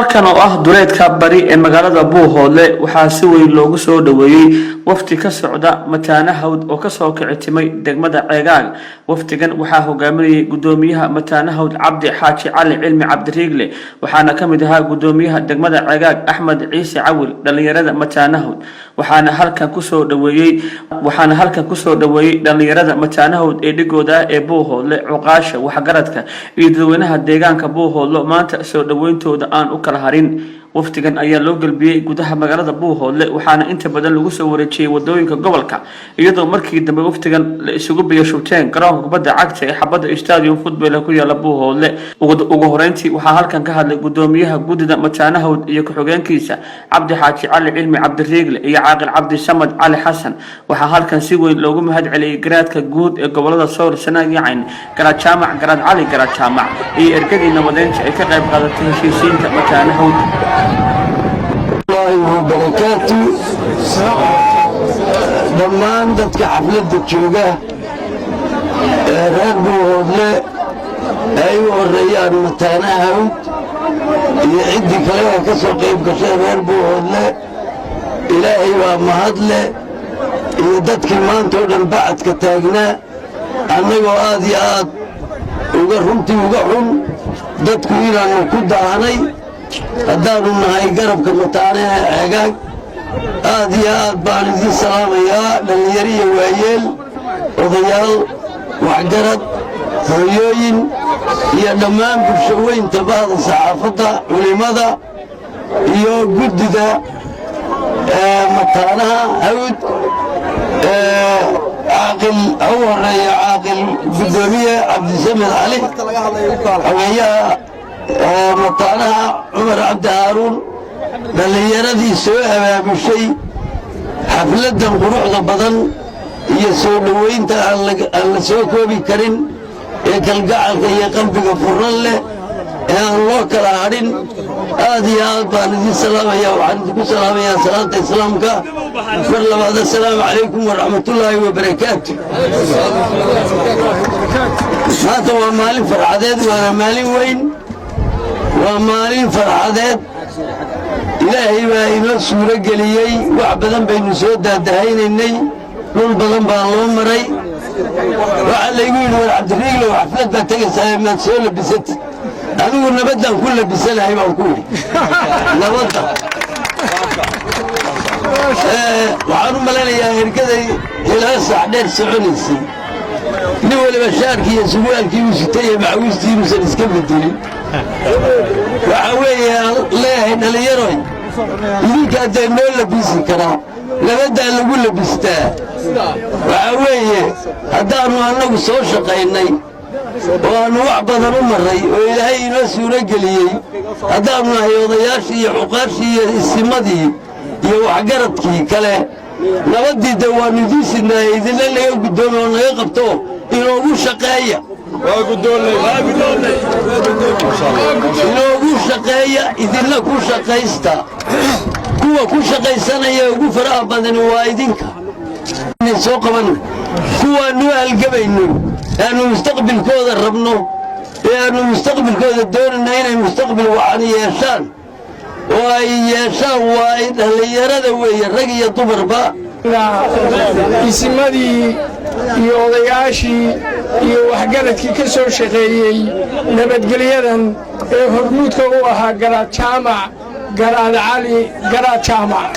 halkan oo ah duleedka bari ee magaalada Buuhoodle waxaa si weyn loogu soo dhaweeyay wafti ka socda Mataana Hawd oo ka soo kicitimay degmada Ceegaag. waftigan waxaa hogaaminayay gudoomiyaha Mataana Hawd Cabdi Xaaji Cali Cilmi Cabdiriigle waxaana kamid ahaa gudoomiyaha degmada Ceegaag Axmed Ciise Cawil dhalinyarada Mataana Hawd waxaana halkan ku soo dhaweeyay dhalinyarada Mataana Hawd ee dhigooda ee Buuhoodle cuqaasha waxgaradka iyo dadweynaha deegaanka Buuhoodle maanta soo dhaweyntooda aan u kala harin. waftigan ayaa loo galbiyay gudaha magaalada Buuhoodle waxaana inta badan lagu soo wareejiyay wadooyinka gobolka iyadoo markii dambe waftigan la isugu biyashubteen garoonka kubadda cagta ee xabada stadium football ku yaala Buuhoodle. ugu horeyntii waxaa halkan ka hadlay gudoomiyaha gudida Mataana Hawd iyo ku-xigeenkiisa Cabdi Xaaji Cali Cilmi Cabdiriigle iyo Caaqil Cabdi Samad Cali Xasan. waxaa halkan si weyn loogu mahadceliyay garaadka guud ee gobolada Sool Sanaag Yacayn Garaad Jaamac Garaad Cali Garaad Jaamac iyo ergadii nabadeynta ay ka qayb qaadatay heshiisiinta Mataana Hawd. الله وبركاته دمان دتك حفلة جوجا رب ولا أيوة الريان متانا هود يعد كلام كسر قيب كسر رب ولا إلهي ومهدله دتك ما أنتم بعد كتاجنا أنا وآديات وقرمتي وقرم دتك إلى أن كود عني هدانو نهاي قربك متانا عقاق آديات بانيدي سلاميا لليري وعيال وضيال وحقرد هويوين يا دمان بشوين تباض صحافة ولماذا يو قد ذا متانا هود عاقل أول رأي عاقل قدومية عبد السمد علي ويا مطعنها عمر عبد هارون دليردي سوها بشيء حفلة قروح بدن يسوي دوين على سوكو بكرين يكالقاع هي قلبك فرنله يا الله كالعارين هذه يا بالدي السلام يا وعندكم سلام يا سلامة إسلامك كل هذا السلام عليكم ورحمة الله وبركاته. هذا هو مالي فرعداد وانا مالي وين ومالين فرحات إلهي ما إنه سورة قليي وعبداً بين سود دهين إني نون بدن بالله مري وعلى يقول عبد الرجل وحفلت بتجلس ما تسول بست أنا قلنا بدنا كله بسنة هي موجود لا بدنا وعارم ملاني يا هركذا إلى ساعتين سعونسي نقول بشارك يا سوال كيف ستة معوستي مسنس كم الدنيا وعوي الله اللي يروي يجيك هذا النول لبيسي كنا لبدا نقول لبسته وعوي هذا أنه صوش قيني وأنه وعبد المري وإلهي نسي رجلي هذا أنه يضياشي حقاشي السمدي يوحقرتك كله نودي دوان يديس إنه إذن اللي يقدون وأنه يقبطوه إنه شقاية inoogu shaqeeya idinla ku shaqaysta kuwa ku shaqaysanaya ugu faraha badan waa idinka soo qaban kuwa nu halgabayno aanu mustaqbalkooda rabno aanu mustaqbalkooda doonayno inay mustaqbal wacan yeeshaan oo ay yeeshaan waa dhalinyarada weeye rag iyo dumarba isimadii iyo odayaashii iyo waxgaradkii ka soo shaqeeyay nabadgelyadan ee hormuudka u ahaa Garaad Jaamac Garaad Cali Garaad Jaamac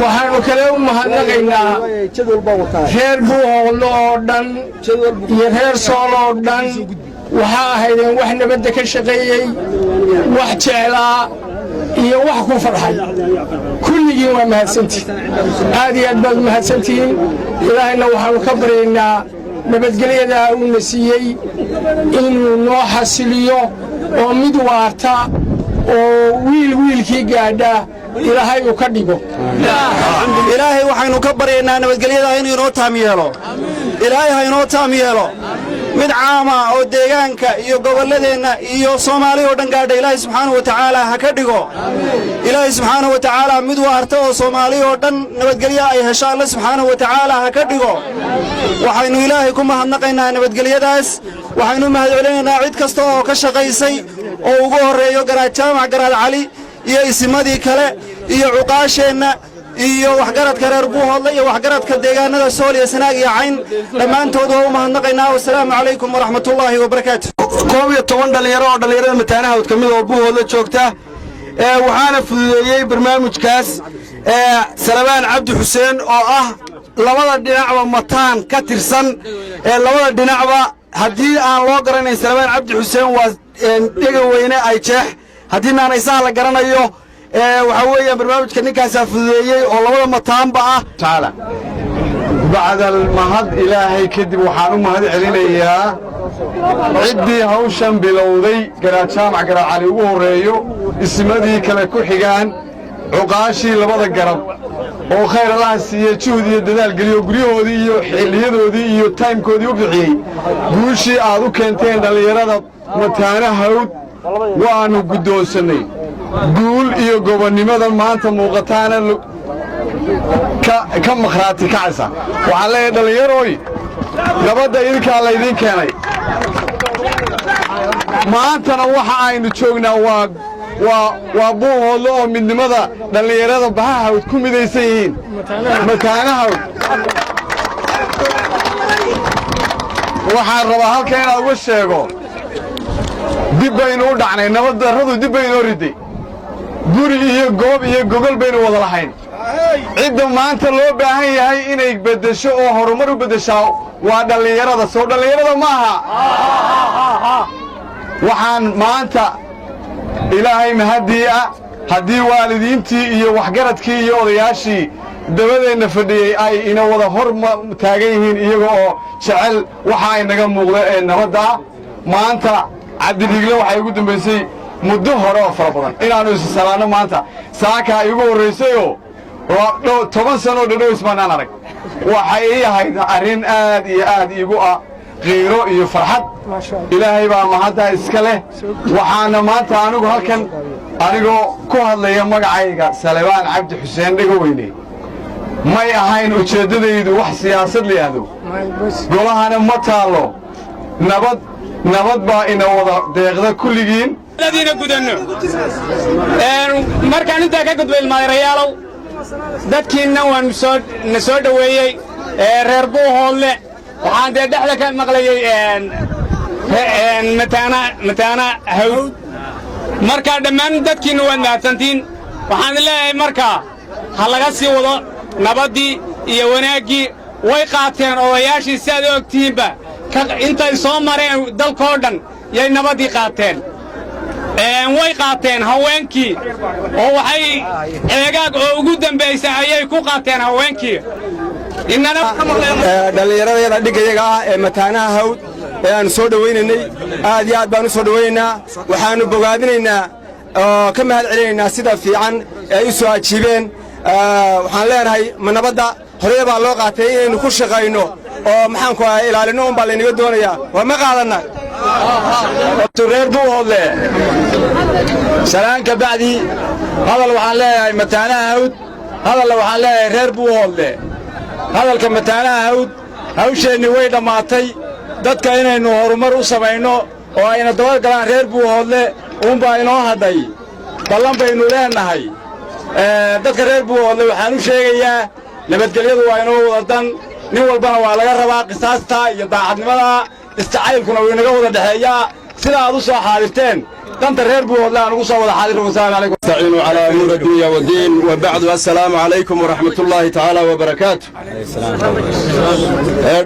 waxaanu kale u mahadnaqaynaa reer Buuhoodle oo dhan iyo reer Sool oo dhan waxaa ahaydeen wax nabadda ka shaqeeyay wax jeclaa iyo wax ku farxay kulligiin waa mahadsantiin aad iyo aad baad mahadsantiin ilaahayna waxaanu ka baryaynaa nabadgelyada uu na siiyey inuu noo xasiliyo oo mid waarta oo wiilkii gaadha ilaahay uu ka dhigo ilaahay waxaynu ka baryaynaa nabadgelyada inuu inoo taam yeelo ilaahay ha inoo taam yeelo mid caama oo deegaanka iyo gobolladeenna iyo Soomaaliya oo dhan gaadhay Ilaahay subxaanahu wa ta'aala ha ka dhigo Ilaahay subxaanahu wa ta'aala mid waarta oo Soomaaliya oo dhan nabadgelyo ay hesho Allah subxaanahu wa ta'aala ha ka dhigo waxaynu Ilaahay ku mahadnaqaynaa nabadgelyadaas waxaynu mahadcelinaynaa cid kasta oo ka shaqaysay oo ugu horeeyo Garaad Jaamac Garaad Cali iyo isimadii kale iyo cuqaasheenna iyo waxgaradka reer Buuhoodle iyo waxgaradka deegaanada Sool iyo Sanaag iyo Cayn dhamaantood waa u mahadnaqaynaa wassalaamu calaykum waraxmatullaahi wabarakaatuh 11 dhalinyarada mataanaha ka mid oo Buuhoodle joogta waxaana fududeeyay barnaamijkaas Salabaan Cabdi Xuseen oo ah labada dhinacba mataan ka tirsan labada dhinacba haddii aan loo garanayn Salabaan Cabdi Xuseen waa dhiga weyne ay jeex haddii aan isaga la garanayo waxa weeyaan barnaamijka ninkaas fududeeyay oo labada mataanba ah taala bacda mahad ilaahay kadib waxaan u mahad celinayaa ciddii hawshan bilowday Garaad Jaamac Garaad Cali ugu horeeyo ismadii kale ku xigaan cuqaashii labada garab oo khayr Allah siiyo juhud iyo dadaal galiyo guryahoodii iyo xiliyadoodii iyo timekoodii u bixiyay guushii aad u keenteen dhalinyarada mataanaha waanu guddoonsanay guul iyo gobonnimada maanta muuqataana ka makhraati kacaysa waxaan leeyahay dhalinyarooy nabadda idinkaa laydin keenay maantana waxa aynu joognaa waa Buuhoodle oo midnimada dhalinyarada bahahawd ku midaysan yihiin mataanahawd waxaan rabaa halka inaan uga sheego dib baynu u dhacnay nabad darradu dib baynu riday guri iyo goob iyo gogol baynu wada lahayn cidda maanta loo baahan yahay inay bedesho oo horumar u bedeshaa waa dhalinyarada soo dhalinyarada maaha waxaan maanta ilaahay mahadii haddii waalidiintii iyo waxgaradkii iyo odayaashii dabadeenna fadhiyey ay ina wada hor taagan yihiin iyaga oo jecel waxa ay naga muuqda ee nabadda maanta cabdiriigle waxay ugu dambaysay muddo hore oo fara badan inaanu isalaano maanta saaka ay ugu horeysayoo 10 sano dhadhow ismaanaan arag waxay ii ahayd arrin aad iyo aad iigu qiiro iyo farxad ilaahay baa mahadda iska leh waxaana maanta anigu halkan anigoo ku hadlaya magacayga Salabaan Cabdi Xuseen dhiga weyne may ahayn ujeedadaydu wax siyaasad leeyahay golahana ma taalo nabad baa ina wada deeqda kulligiin ladina gudanno markaan inta ka gudbay ilmaayrayaalow dadkiina waan soo dhaweeyay reer Buuhoodle waxaan dhexda ka maqlayay mataana hawd marka dhammaan dadkiina waan mahadsantiin waxaan leeyahay marka ha laga sii wado nabadii iyo wanaaggii way qaateen odayaashii sidaad ogtihiinba intay soo mareen dalkoo dhan yay nabadii qaateen way qaateen haweenkii oo waxay eegaag oo ugu dambaysay ayay ku qaateen haweenkii dhalinyarada dhigayaga ah ee mataanaha hawd ee aan soo dhawaynaynay aad iyo aad baan u soo dhawaynaynaa waxaanu bogaadinaynaa oo ka mahad celinaynaa sida fiican ee ay u soo ajiibeen waxaan leenahay nabadda horey baa loo qaatay inaynu ku shaqayno oo maxaan ku ilaalino un baa laynaga doonayaa waa ma qaadana reer Buuhoodle salaanka bacdi hadal waxaan leeyahay mataanaha hawd hadal waxaan leeyahay reer Buuhoodle hadalka mataanaha hawd hawsheenni way dhammaatay dadka inaynu horumar u samayno oo ayna dabad galaan reer Buuhoodle uunbaa inoo hadhay ballan baynu leenahay dadka reer Buuhoodle waxaan u sheegayaa nabadgelyadu waa inoo wadadan nin walbana waa laga rabaa qisaasta iyo daacadnimada istacaylkuna wuu inaga wada dhaxeeyaa sida aad u soo xaadirteen danta reer Buuhoodle aan ugu soo wada xaadirno wassalaamu calaykum استعينوا على أمور الدنيا والدين وبعد السلام عليكم ورحمة الله تعالى وبركاته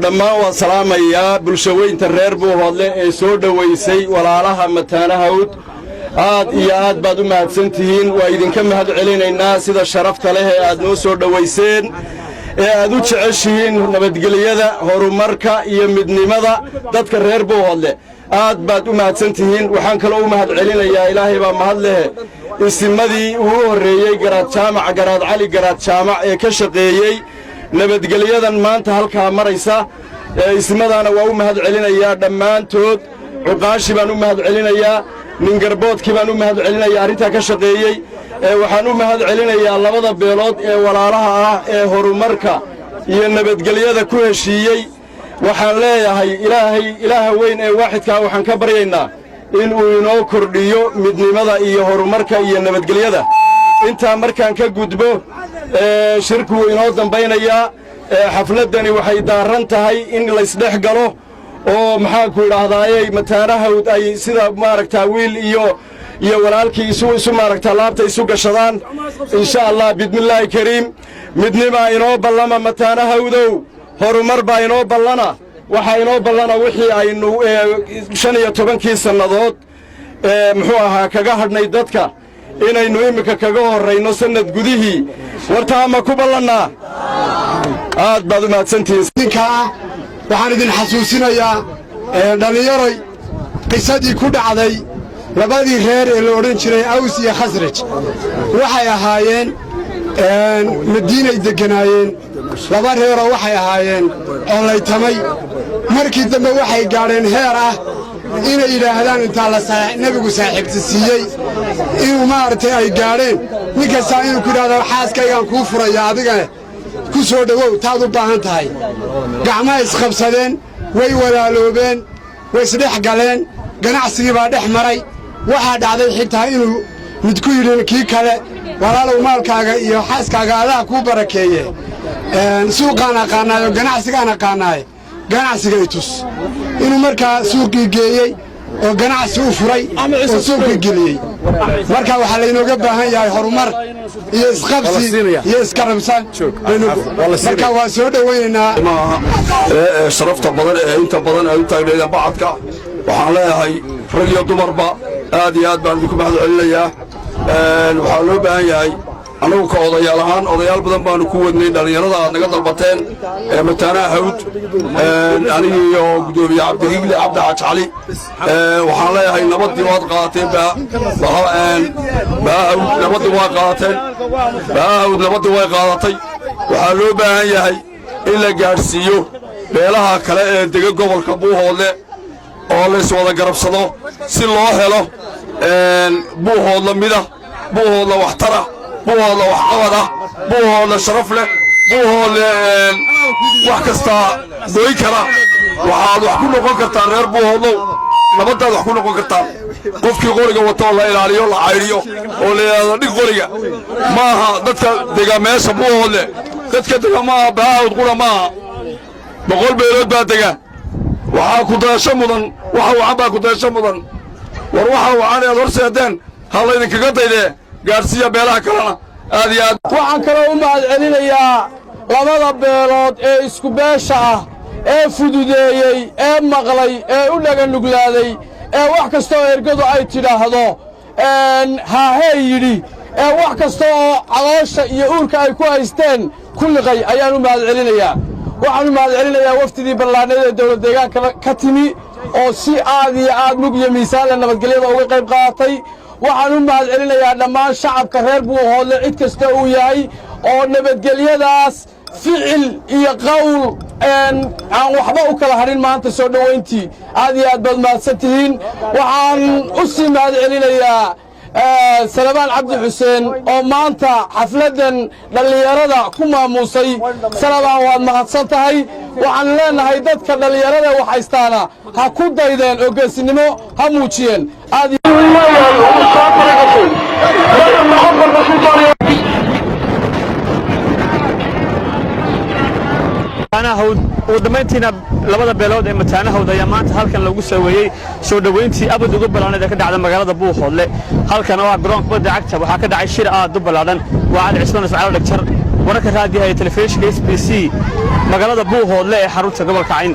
دمان والسلام يا بلشوين ترير Buuhoodle ee soo dhaweysay walaalaha mataanaha hawd aad iyo aad baad u mahadsantihiin waa idinka mahad celinaynaa sida sharafta leh ee aad noo soo dhaweyseen ee aad u jeceshihiin nabadgelyada horumarka iyo midnimada dadka reer Buuhoodle aad baad u mahadsantihiin waxaan kale u mahad celinayaa ilaahay baa mahad leh isimadii ugu horeeyay Garaad Jaamac Garaad Cali Garaad Jaamac ee ka shaqeeyay nabadgelyadan maanta halka maraysa ismadana waa u mahad celinayaa dhammaantood cuqaashi baan u mahad celinayaa ningarboodkii baan u mahad celinayaa arrintaa ka shaqeeyey waxaan u mahad celinayaa labada beelood ee walaalaha ah ee horumarka iyo nabadgelyada ku heshiiyey waxaan leeyahay ilaaha weyn ee waaxidkaa waxaan ka baryaynaa in uu inoo kordhiyo midnimada iyo horumarka iyo nabadgelyada intaa markaan ka gudbo shirku wuu inoo dambaynayaa xafladdani waxay daaran tahay in laysdhex galo oo maxaanku idhaahdaaye mataanahawd ay sida maaragtaa wiil iyo walaalkii isu maaragtaa laabta isu gashadaan insha allah bismillaahi kariim midnimaa inoo ballama mataanahawdow horumar baa inoo ballana waxaa inoo ballana wixii aynu 15 sannadood muxuu ahaa kaga hadhnay dadka inaynu iminka kaga horrayno sannad gudihii wartaa ma ku ballannaa aad baad u mahadsantihiin ninkaa waxaan idin xasuusinayaa dhallinyaroy qisadii ku dhacday labadii reer ee la odhan jiray aws iyo khasraj waxay ahaayeen madiinay degganaayeen laba reeroo waxay ahaayeen collaytamay markii dambe waxay gaadheen heer ah inay yidhaahdaan intaa nebigu saaxiibta siiyey inuu maaragtay ay gaadheen nin kastaa inuu ku yidhahdo xaaskaygaan kuu furaya adigane ku soo dhowow taad u baahan tahay gacmaha isqabsadeen way walaaloobeen way isdhex galeen ganacsigii baa dhex maray waxaa dhacday xitaa inuu mid ku yidhi kii kale walaalow maalkaaga iyo xaaskaaga adaa kuu barakeeye suuqaan aqaannaayo ganacsigaan aqaannaaye ganacsiga i tus inuu markaa suuqii geeyey oo ganacsi u furay oo suuqii geliyey marka waxaa laynooga baahan yahay horumar iyo isqabsi iyo iskarabsan marka waa soo dhowaynaynaa sharafta badan ee inta badan ay u taagnaydeen bacadka waxaan leeyahay rag iyo dumarba aad iyo aad baan idinku mahad celinayaa waxaa loo baahan yahay annagu ka odayaal ahaan odayaal badan baanu ku wadnay dhallinyarada aad naga dalbateen mataanaha hawd anigiiyo guddoomiye cabdigigle cabdi xaaj cali waxaan leeyahay nabaddii waad qaateen baahawd nabaddii waa qaateen baahawd nabaddii way qaadatay waxaa loo baahan yahay in la gaadhsiiyo beelaha kale ee dega gobolka buuhoodle oo layswada garabsado si loo helo buuhoodla mida buuhoodla waxtara buuhoodla waxqabada buuhoodla sharaf leh buuhoodle wax kastaa goy kara waxaad wax ku noqon kartaan reer buuhoodlow nabaddaad wax ku noqon kartaan qofkii qoriga watoo la ilaaliyo la caydhiyo oo la yidhaahdo dhig qoriga maaha dadka dega meesha buuhoodle dadka dega maaha baahawd qura maaha 100 beelood baa dega waxaa ku dayasho mudan waxa wacan baa ku dayasho mudan war waxa wacan aad horseedeen ha laydinkaga daydee gaadhsiiya beelaha kalena aad iyo aad waxaan kaloo u mahad celinayaa labada beelood ee isku beesha ah ee fududeeyey ee maqlay ee u dhaganuglaaday ee wax kasta oo ergadu ay tidhaahdo haahee yidhi ee wax kasta oo caloosha iyo uurka ay ku haysteen ku liqay ayaan u mahad celinayaa waxaan u mahad celinayaa wafdidii ballaadhneed ee dawlad deegaanka ka timi oo si aad iyo aad mug iyo miisaan leh nabadgelyada uga qayb qaadatay waxaan u mahad celinayaa dhammaan shacabka reer buuhoodle cid kasta uu yahay oo nabadgelyadaas ficil iyo qowl aan waxba u kala hadhin maanta soo dhowayntii aad iyo aad baad mahadsan tihiin waxaan u sii mahad celinayaa salabaan cabdi xuseen oo maanta xafladdan dhallinyarada ku maamuusay salabaan waad mahadsan tahay waxaan leenahay dadka dhallinyarada wax haystaana ha ku daydeen oo geesinimo ha muujiyeen ugu dambayntiina labada beelood ee mataanahawd ayaa maanta halkan lagu saweeyey soo dhowayntii abad ugu ballaaneed ee ka dhacda magaalada buuhoodle halkan oo ah garoonka badda cagta waxaa ka dhacay shir aad u ballaadhan waa cali cismaan ismaciil dhagjar wararka raadiyaha ee telefishinka SBC magaalada buuhoodle ee xarunta gobolka Cayn.